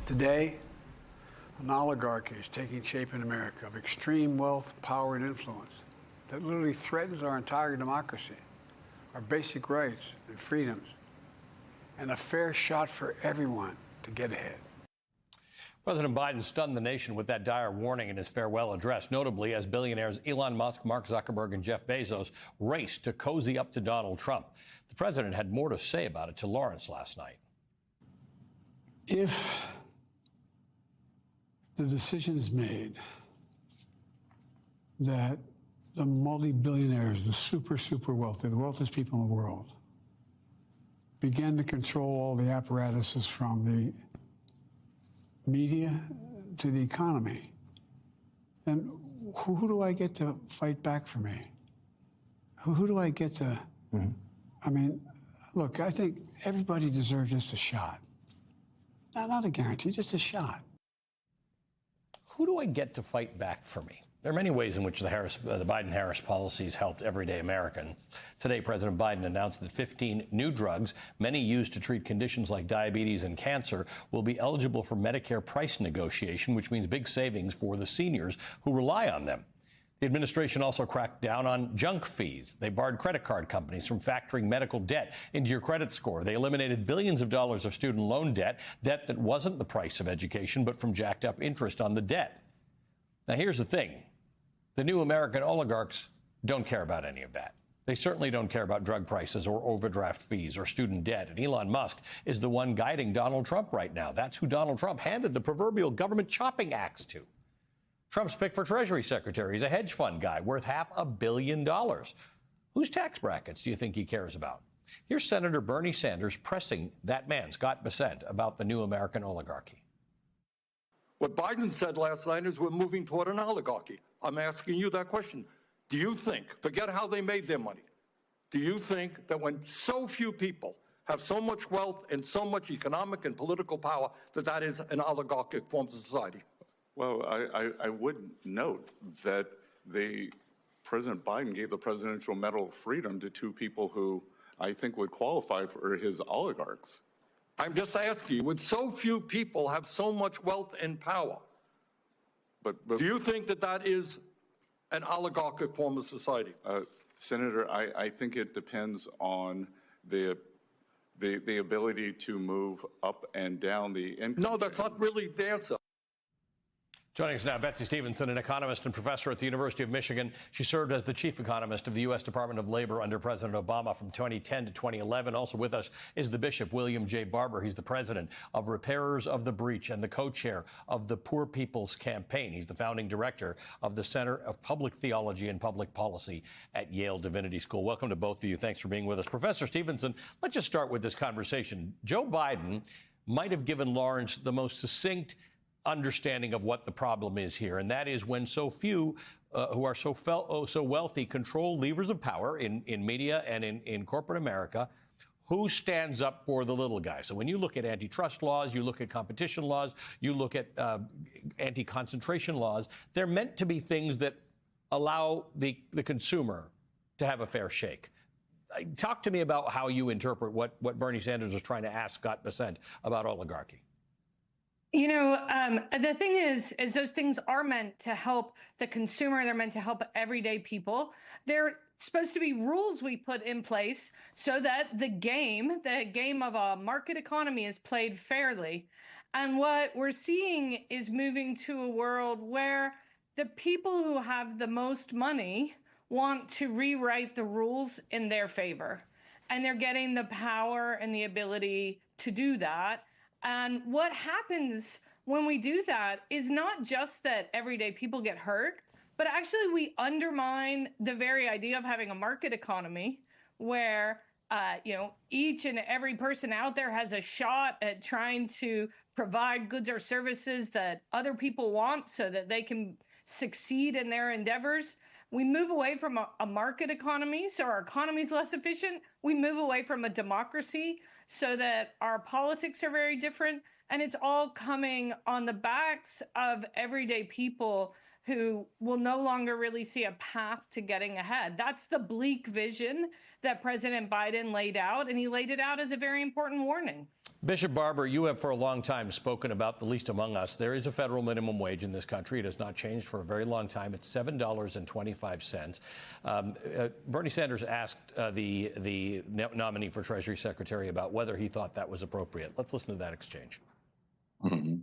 Today, an oligarchy is taking shape in America of extreme wealth, power, and influence that literally threatens our entire democracy, our basic rights and freedoms, and a fair shot for everyone to get ahead. President Biden stunned the nation with that dire warning in his farewell address, notably as billionaires Elon Musk, Mark Zuckerberg, and Jeff Bezos raced to cozy up to Donald Trump. The president had more to say about it to Lawrence last night. If the decision is made that the multi-billionaires, the super wealthy, the wealthiest people in the world, begin to control all the apparatuses from the media to the economy, then who do I get to fight back for me? Who do I get to? I mean, look, I think everybody deserves just a shot. Not a guarantee, just a shot. Who do I get to fight back for me? There are many ways in which the Biden-Harris policies helped everyday American. Today, President Biden announced that 15 new drugs, many used to treat conditions like diabetes and cancer, will be eligible for Medicare price negotiation, which means big savings for the seniors who rely on them. The administration also cracked down on junk fees. They barred credit card companies from factoring medical debt into your credit score. They eliminated billions of dollars of student loan debt that wasn't the price of education, but from jacked up interest on the debt. Now, here's the thing. The new American oligarchs don't care about any of that. They certainly don't care about drug prices or overdraft fees or student debt. And Elon Musk is the one guiding Donald Trump right now. That's who Donald Trump handed the proverbial government chopping axe to. Trump's pick for Treasury Secretary is a hedge fund guy worth $500 million. Whose tax brackets do you think he cares about? Here's Senator Bernie Sanders pressing that man, Scott Bessent, about the new American oligarchy. What Biden said last night is we're moving toward an oligarchy. I'm asking you that question. Do you think, forget how they made their money, do you think that when so few people have so much wealth and so much economic and political power, that is an oligarchic form of society? Well, I would note that President Biden gave the Presidential Medal of Freedom to two people who I think would qualify for his oligarchs. I'm just asking you, when so few people have so much wealth and power, but do you think that is an oligarchic form of society? Senator, I think it depends on the ability to move up and down the income. No, that's not really the answer. Joining us now, Betsey Stevenson, an economist and professor at the University of Michigan. She served as the chief economist of the U.S. Department of Labor under President Obama from 2010 to 2011. Also with us is the Bishop, William J. Barber. He's the president of Repairers of the Breach and the co-chair of the Poor People's Campaign. He's the founding director of the Center of Public Theology and Public Policy at Yale Divinity School. Welcome to both of you. Thanks for being with us. Professor Stevenson, let's just start with this conversation. Joe Biden might have given Lawrence the most succinct understanding of what the problem is here, and that is when so few who are so wealthy control levers of power in media and in corporate America, who stands up for the little guy? So when you look at antitrust laws, you look at competition laws, you look at anti-concentration laws, they're meant to be things that allow the consumer to have a fair shake. Talk to me about how you interpret what Bernie Sanders was trying to ask Scott Bessent about oligarchy. You know, the thing is those things are meant to help the consumer. They're meant to help everyday people. They're supposed to be rules we put in place so that the game of a market economy is played fairly. And what we're seeing is moving to a world where the people who have the most money want to rewrite the rules in their favor. And they're getting the power and the ability to do that. And what happens when we do that is not just that everyday people get hurt, but actually we undermine the very idea of having a market economy where, each and every person out there has a shot at trying to provide goods or services that other people want so that they can succeed in their endeavors. We move away from a market economy, so our economy is less efficient. We move away from a democracy so that our politics are very different. And it's all coming on the backs of everyday people who will no longer really see a path to getting ahead. That's the bleak vision that President Biden laid out, and he laid it out as a very important warning. Bishop Barber, you have for a long time spoken about the least among us. There is a federal minimum wage in this country. It has not changed for a very long time. It's $7.25. Bernie Sanders asked the nominee for Treasury Secretary about whether he thought that was appropriate. Let's listen to that exchange. Mm-hmm.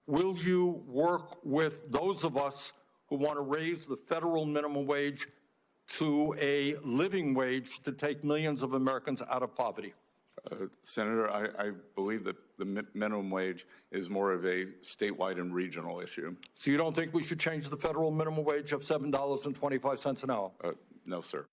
Will you work with those of us who want to raise the federal minimum wage to a living wage to take millions of Americans out of poverty? Senator, I believe that the minimum wage is more of a statewide and regional issue. So you don't think we should change the federal minimum wage of $7.25 an hour? No, sir.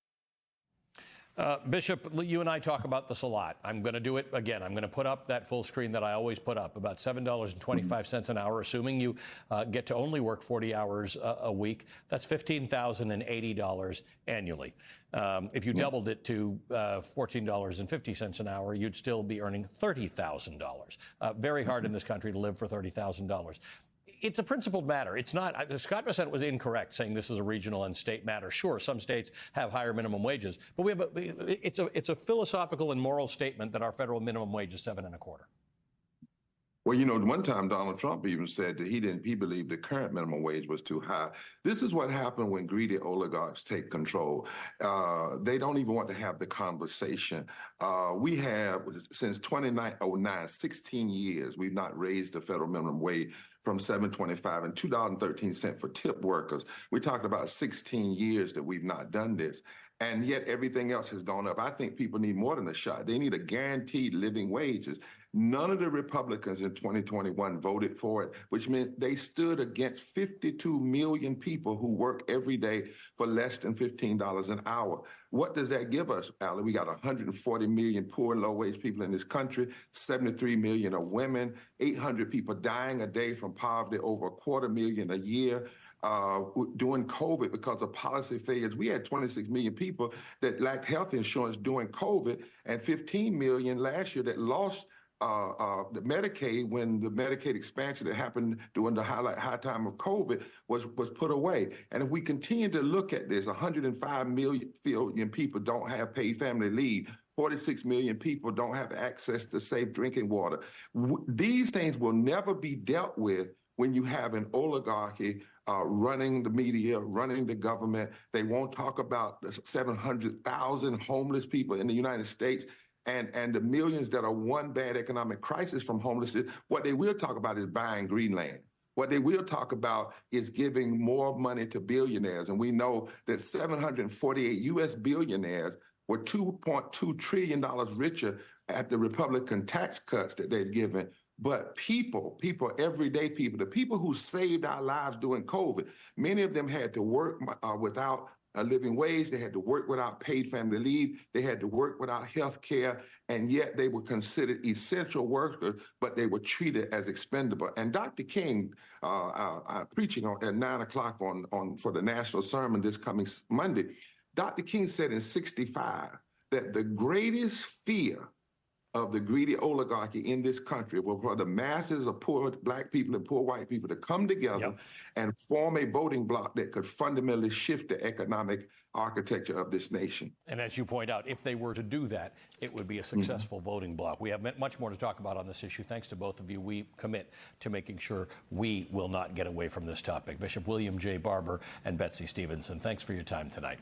Bishop, you and I talk about this a lot. I'm going to do it again. I'm going to put up that full screen that I always put up, about $7.25 an hour, assuming you get to only work 40 hours a week. That's $15,080 annually. If you doubled it to $14.50 an hour, you'd still be earning $30,000. Very hard in this country to live for $30,000. It's a principled matter. It's not. Scott Bessent was incorrect saying this is a regional and state matter. Sure, some states have higher minimum wages, but it's a philosophical and moral statement that our federal minimum wage is $7.25. Well, you know, one time Donald Trump even said that he believed the current minimum wage was too high. This is what happened when greedy oligarchs take control. They don't even want to have the conversation. We have, since 2009, 16 years, we've not raised the federal minimum wage from $7.25 and $2.13 for tip workers. We're talking about 16 years that we've not done this. And yet everything else has gone up. I think people need more than a shot. They need a guaranteed living wages. None of the Republicans in 2021 voted for it, which meant they stood against 52 million people who work every day for less than $15 an hour. What does that give us, Allie? We got 140 million poor, low-wage people in this country, 73 million are women, 800 people dying a day from poverty, over 250,000 a year. During COVID, because of policy failures, we had 26 million people that lacked health insurance during COVID, and 15 million last year that lost the Medicaid when the Medicaid expansion that happened during the high time of COVID was put away. And if we continue to look at this, 105 million people don't have paid family leave. 46 million people don't have access to safe drinking water. These things will never be dealt with when you have an oligarchy running the media, running the government. They won't talk about the 700,000 homeless people in the United States and the millions that are one bad economic crisis from homelessness. What they will talk about is buying Greenland. What they will talk about is giving more money to billionaires. And we know that 748 U.S. billionaires were $2.2 trillion richer at the Republican tax cuts that they've given. But people, everyday people, the people who saved our lives during COVID, many of them had to work without a living wage. They had to work without paid family leave. They had to work without health care. And yet they were considered essential workers, but they were treated as expendable. And Dr. King, preaching at 9 o'clock for the national sermon this coming Monday, Dr. King said in 1965 that the greatest fear of the greedy oligarchy in this country were for the masses of poor black people and poor white people to come together and form a voting bloc that could fundamentally shift the economic architecture of this nation. And as you point out, if they were to do that, it would be a successful voting bloc. We have much more to talk about on this issue. Thanks to both of you. We commit to making sure we will not get away from this topic. Bishop William J. Barber and Betsey Stevenson, thanks for your time tonight.